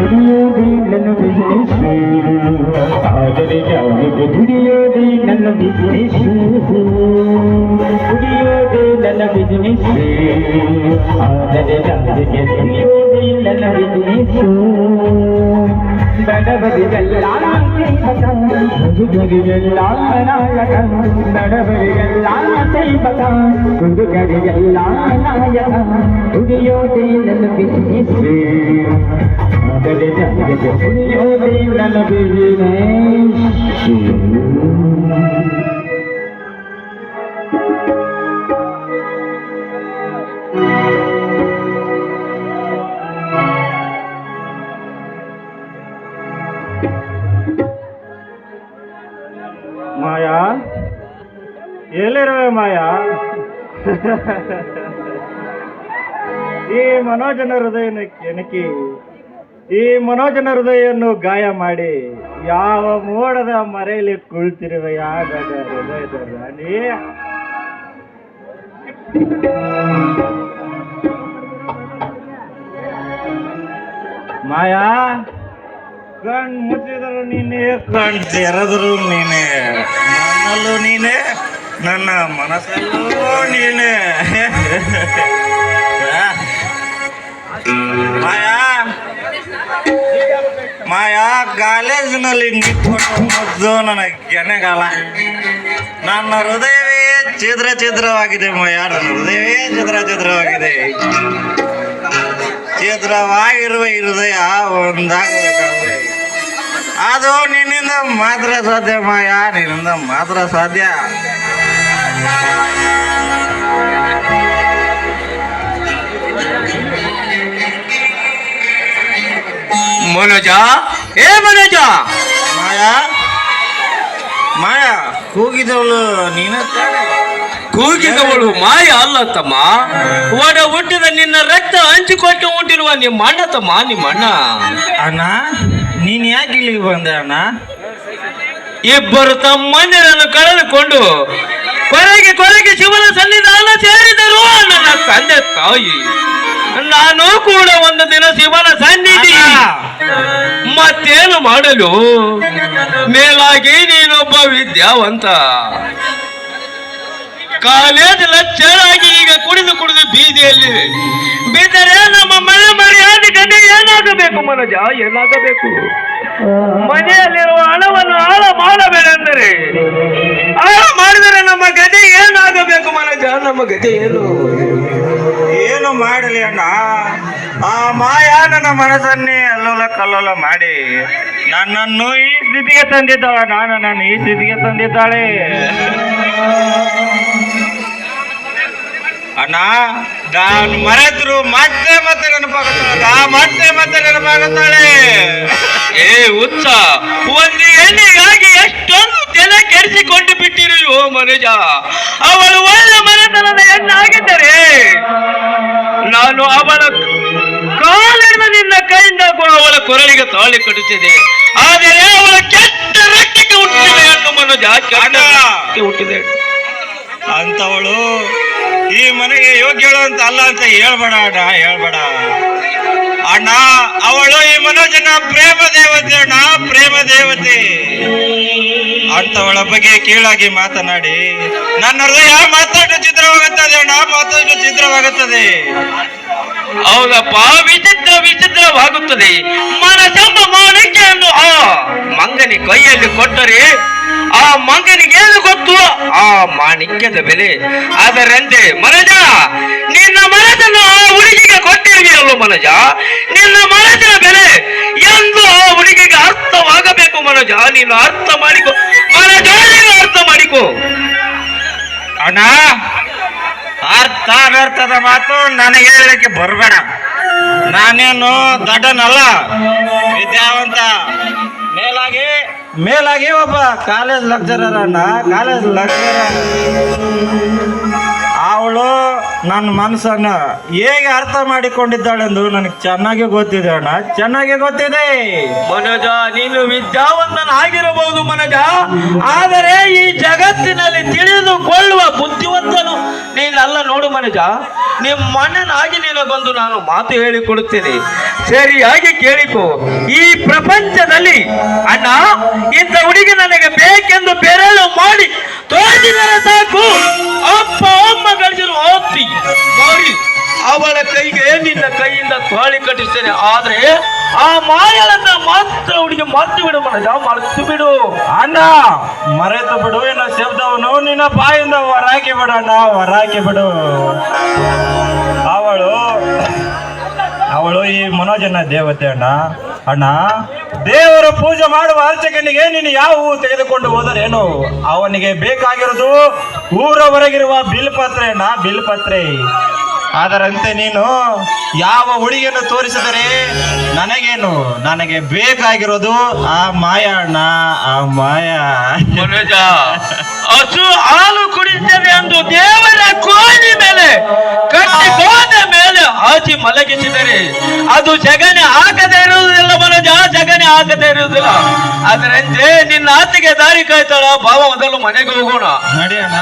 ದುಡಿಯೋದೇ ನನ್ನ ಬಿಸಿನೆಸ್, ಆದರೆ ಯಾವುದೇ ದುಡಿಯೋದೇ ನನ್ನ ಬಿಸಿನೆಸ್, ದುಡಿಯೋದೇ ನನ್ನ ಬಿಸಿನೆಸ್, ಆದರೆ ಯಾವುದೇ ದುಡಿಯೋದೇ ನನ್ನ ಬಿಸಿನೆಸ್. ಬಡವರಿಗೆಲ್ಲ ಹುಡುಗರಿಗೆಲ್ಲ ನಾಯಕ, ಬಡವರಿಗೆಲ್ಲ ಸೇವಕ, ಹುಡುಗರಿಗೆಲ್ಲ ನಾಯಕ, ದುಡಿಯೋದೇ ನನ್ನ ಬಿಸಿನೆಸ್, ಆದರೆ ದುಡಿಯೋದೇ ನನ್ನ ಬಿಸಿನೆಸ್. ಮಾಯಾ, ಎಲ್ಲಿರುವೆ ಮಾಯಾ? ಈ ಮನೋಜನ ಹೃದಯನ ಕೆಣಕಿ, ಈ ಮನೋಜನ ಹೃದಯವನ್ನು ಗಾಯ ಮಾಡಿ ಯಾವ ಮೋಡದ ಮರೆಯಲ್ಲಿ ಕುಳಿತಿರುವೆ ಯಾಗದ ಹೃದಯದ ರಾಣಿ. ಮಾಯಾ, ಕಣ್ ಮುಚ್ಚಿದ್ರು ನೀನೆ, ಕಣ್ ತೆರೆದ್ರು ನೀನೆ, ನನ್ನಲ್ಲೂ ನೀನೆ, ನನ್ನ ಮನಸ್ಸಲ್ಲೂ ನೀನೆ. ಮಾಯಾ, ಮಾಯಾ, ಕಾಲೇಜಿನಲ್ಲಿ ನಿಂತ್ಕೊಂಡು ಮೊದಲು ನನ್ನ ಕೆನೆಗಾಲ, ನನ್ನ ಹೃದಯವೇ ಛಿದ್ರ ಛಿದ್ರವಾಗಿದೆ ಮಾಯಾ, ನನ್ನ ಹೃದಯವೇ ಛಿದ್ರ ಛಿದ್ರವಾಗಿದೆ. ಛಿದ್ರವಾಗಿರುವ ಹೃದಯ ಒಂದಾಗಬೇಕಾದ್ರೆ ಅದು ನಿನ್ನಿಂದ ಮಾತ್ರ ಸಾಧ್ಯ ಮಾಯಾ, ನಿನ್ನಿಂದ ಮಾತ್ರ ಸಾಧ್ಯ. ಮನೋಜ, ಏ ಮನೋಜ. ಮಾಯಾ, ಮಾಯಾ, ಕೂಗಿದವಳು ನೀನ ತಾನೆ? ಕೂಗಿದವಳು ಮಾಯ ಅಲ್ಲ ತಮ್ಮ, ಒಡ ಹುಟ್ಟಿದ ನಿನ್ನ ರಕ್ತ ಹಂಚಿಕೊಟ್ಟು ಹುಟ್ಟಿರುವ ನಿಮ್ಮ ಅಣ್ಣ ತಮ್ಮ, ನಿಮ್ಮ ಅಣ್ಣ. ಅಣ್ಣ, ನೀನ್ ಯಾಕೆ ಇಲ್ಲಿಗೆ ಬಂದೆ ಅಣ್ಣ? ಇಬ್ಬರು ತಮ್ಮಂದಿರನ್ನು ಕಳೆದುಕೊಂಡು ಕೊನೆಗೆ ಕೊನೆಗೆ ಶಿವನ ಸನ್ನಿಧಾನ ಸೇರಿದರು ನನ್ನ ತಂದೆ ತಾಯಿ. ನಾನು ಕೂಡ ಒಂದು ದಿನ ಶಿವನ ಸನ್ನಿಧಿ ಮತ್ತೇನು ಮಾಡಲು, ಮೇಲಾಗಿ ನೀನೊಬ್ಬ ವಿದ್ಯಾವಂತ, ಕಾಲೇಜ್ ಲೆಕ್ಚರ್ ಆಗಿ ಈಗ ಕುಡಿದು ಕುಡಿದು ಬೀದಿಯಲ್ಲಿ ಬಿದ್ದರೆ ನಮ್ಮ ಮನೆ ಮರ್ಯಾದೆ ಗತಿ ಏನಾಗಬೇಕು ಮನೋಜ, ಏನಾಗಬೇಕು? ಮನೆಯಲ್ಲಿರುವ ಹಣವನ್ನು ಹಾಳ ಮಾಡಬೇಕೆಂದರೆ, ಹಾಳ ಮಾಡಿದರೆ ನಮ್ಮ ಗತಿ ಏನಾಗಬೇಕು ಮನೋಜ, ನಮ್ಮ ಗತಿ ಏನು? ಏನು ಮಾಡಲಿ ಅಣ್ಣ, ಆ ಮಾಯಾ ನನ್ನ ಮನಸ್ಸನ್ನೇ ಅಲ್ಲೋಲ ಕಲ್ಲೋಲ ಮಾಡಿ ನನ್ನನ್ನು ಈ ಸ್ಥಿತಿಗೆ ತಂದಿದ್ದಾಳೆ, ನನ್ನನ್ನು ಈ ಸ್ಥಿತಿಗೆ ತಂದಿದ್ದಾಳೆ. ಅಣ್ಣ, ನಾನು ಮರೆತರು ಮತ್ತೆ ಮತ್ತೆ ನೆನಪಾಗುತ್ತಾಳೆ, ಮತ್ತೆ ಮತ್ತೆ ನೆನಪಾಗುತ್ತಾಳೆ. ಏ ಹುಚ್ಚ, ಒಂದು ಹೆಣ್ಣಿಗಾಗಿ ಎಷ್ಟೊಂದು ತಲೆ ಕೆಡಿಸಿಕೊಂಡು ಬಿಟ್ಟಿರು ಮನುಜ. ಅವಳು ಒಳ್ಳೆ ಮನೆತನದ ಹೆಣ್ಣಾಗಿದ್ದರೆ ನಾನು ಅವಳ ಕಾಲಿನ ನಿನ್ನ ಕೈಯಿಂದ ಅವಳ ಕೊರಳಿಗೆ ತಾಳಿ ಕಟ್ಟುತ್ತಿದೆ. ಆದರೆ ಅವಳ ಕೆಟ್ಟ ರಕ್ತಕ್ಕೆ ಹುಟ್ಟಿದೆ ಹೆಣ್ಣು ಮನುಜ, ಕೆಟ್ಟ ಹುಟ್ಟಿದೆ. ಅಂತವಳು ಈ ಮನೆಗೆ ಯೋಗ್ಯಳು ಅಂತ ಅಲ್ಲ ಅಂತ ಹೇಳ್ಬೇಡ ಅಣ್ಣ, ಹೇಳ್ಬೇಡ ಅಣ್ಣ. ಅವಳು ಈ ಮನೋಜನ ಪ್ರೇಮ ದೇವತೆ ಅಣ್ಣ, ಪ್ರೇಮ ದೇವತೆ. ಅಂತವಳ ಬಗ್ಗೆ ಕೀಳಾಗಿ ಮಾತನಾಡಿ ನನ್ನ ಹೃದಯ ಮತ್ತಷ್ಟು ಚಿತ್ರವಾಗುತ್ತದೆ ಅಣ್ಣ, ಮತ್ತಷ್ಟು ಚಿತ್ರವಾಗುತ್ತದೆ. ಹೌದಪ್ಪ, ವಿಚಿತ್ರವಾಗುತ್ತದೆ. ಮನಸೆಂಬ ಮಾಣಿಕ್ಯವನ್ನು ಆ ಮಂಗನಿ ಕೈಯಲ್ಲಿ ಕೊಟ್ಟರೆ ಆ ಮಂಗನಿಗೇನು ಗೊತ್ತು ಆ ಮಾಣಿಕ್ಯದ ಬೆಲೆ? ಅದರಂತೆ ಮನಜ, ನಿನ್ನ ಮನಸ್ಸನ್ನು ಆ ಹುಡುಗಿಗೆ ಕೊಟ್ಟಿರುವಿಯಲ್ಲ ಮನಜ, ನಿನ್ನ ಮನಸ್ಸಿನ ಬೆಲೆ ಎಂದು ಆ ಹುಡುಗಿಗೆ ಅರ್ಥವಾಗಬೇಕು ಮನಜ. ನೀನು ಅರ್ಥ ಮಾಡಿಕೊ ಮನಜ, ನೀನು ಅರ್ಥ ಮಾಡಿಕೊ ಅಣ್ಣ. ಅರ್ಥದ ಮಾತು ನನಗೆ ಹೇಳಲಿಕ್ಕೆ ಬರಬೇಡ. ನಾನೇನು ದಡ್ಡನಲ್ಲ, ವಿದ್ಯಾವಂತ. ಮೇಲಾಗಿ ಒಬ್ಬ ಕಾಲೇಜ್ ಲೆಕ್ಚರರ್ ಅಣ್ಣ, ಕಾಲೇಜ್ ಲೆಕ್ಚರರ್. ಅವಳು ನನ್ನ ಮನಸ್ಸನ್ನ ಹೇಗೆ ಅರ್ಥ ಮಾಡಿಕೊಂಡಿದ್ದಾಳೆಂದು ನನಗೆ ಚೆನ್ನಾಗಿ ಗೊತ್ತಿದೆ ಅಣ್ಣ, ಚೆನ್ನಾಗಿ ಗೊತ್ತಿದೆ. ಮನೋಜ, ನೀನು ವಿದ್ಯಾವಂತನಾಗಿರಬಹುದು ಮನೋಜ, ಆದರೆ ಈ ಜಗತ್ತಿನಲ್ಲಿ ತಿಳಿದುಕೊಳ್ಳುವ ಬುದ್ಧಿವಂತನು ನೀನಲ್ಲ ನೋಡು ಮನೋಜ. ನಿಮ್ಮ ಮಣ್ಣನಾಗಿ ನಿನಗೊಂದು ನಾನು ಮಾತು ಹೇಳಿಕೊಡುತ್ತೇನೆ, ಸರಿಯಾಗಿ ಕೇಳಿಕೋ. ಈ ಪ್ರಪಂಚದಲ್ಲಿ ಅಣ್ಣ, ಇಂಥ ಹುಡುಗಿ ನನಗೆ ಬೇಕೆಂದು ಬೆರಳು ಮಾಡಿ ತೋರಿಸಿದರೆ ಸಾಕು, ಅಪ್ಪ ಅಮ್ಮ ಗಳಿಸಿರು ಹೋಗ್ತಿ ನೋಡಿ, ಅವಳ ಕೈಗೆ ನಿನ್ನ ಕೈಯಿಂದ ತಾಳಿ ಕಟ್ಟಿಸ್ತೇನೆ. ಆದ್ರೆ ಆ ಮಾಯಳನ್ನ ಮಾತ್ರ ಹುಡುಗಿ ಮರ್ತು ಬಿಡು ಮನಜ, ಮರ್ತು ಬಿಡು. ಅಣ್ಣ, ಮರೆತು ಬಿಡು ಎನ್ನೋ ಶಬ್ದವನ್ನು ನಿನ್ನ ಬಾಯಿಂದ ಹೊರಾಕಿ ಬಿಡು ಅಣ್ಣ, ಹೊರಾಕಿ ಬಿಡು. ಅವಳು ಈ ಮನೋಜನ ದೇವತೆ ಅಣ್ಣ. ಅಣ್ಣ, ದೇವರ ಪೂಜೆ ಮಾಡುವ ಅರ್ಚಕನಿಗೆ ನೀನು ಯಾವ ಹೂ ತೆಗೆದುಕೊಂಡು ಹೋದರೇನು? ಅವನಿಗೆ ಬೇಕಾಗಿರೋದು ಊರ ಹೊರಗಿರುವ ಬಿಲ್ಪತ್ರೆ ಅಣ್ಣ, ಬಿಲ್ಪತ್ರೆ. ಅದರಂತೆ ನೀನು ಯಾವ ಹುಡುಗಿಯನ್ನು ತೋರಿಸಿದರೆ ನನಗೇನು? ನನಗೆ ಬೇಕಾಗಿರೋದು ಆ ಮಾಯ ಅಣ್ಣ, ಆ ಮಾಯ. ಮನೋಜ, ಹಸು ಹಾಲು ಕುಡಿತೇವೆ ಎಂದು ದೇವರ ಕೋಣೆ ಮೇಲೆ ಕಟ್ಟಿ ಗೋದ ಮೇಲೆ ಹಾಕಿ ಮಲಗಿಸಿದರೆ ಅದು ಜಗನೆ ಆಗದೆ ಇರುವುದಿಲ್ಲ ಮನೋಜ, ಜಗನೆ ಆಗದೆ ಇರುವುದಿಲ್ಲ. ಅದರಂತೆ ನಿನ್ನ ಆತಿಗೆ ದಾರಿ ಕಾಯ್ತಾಳ. ಭಾವ, ಮೊದಲು ಮನೆಗೆ ಹೋಗೋಣ. ನಡಿ ಅಣ್ಣ.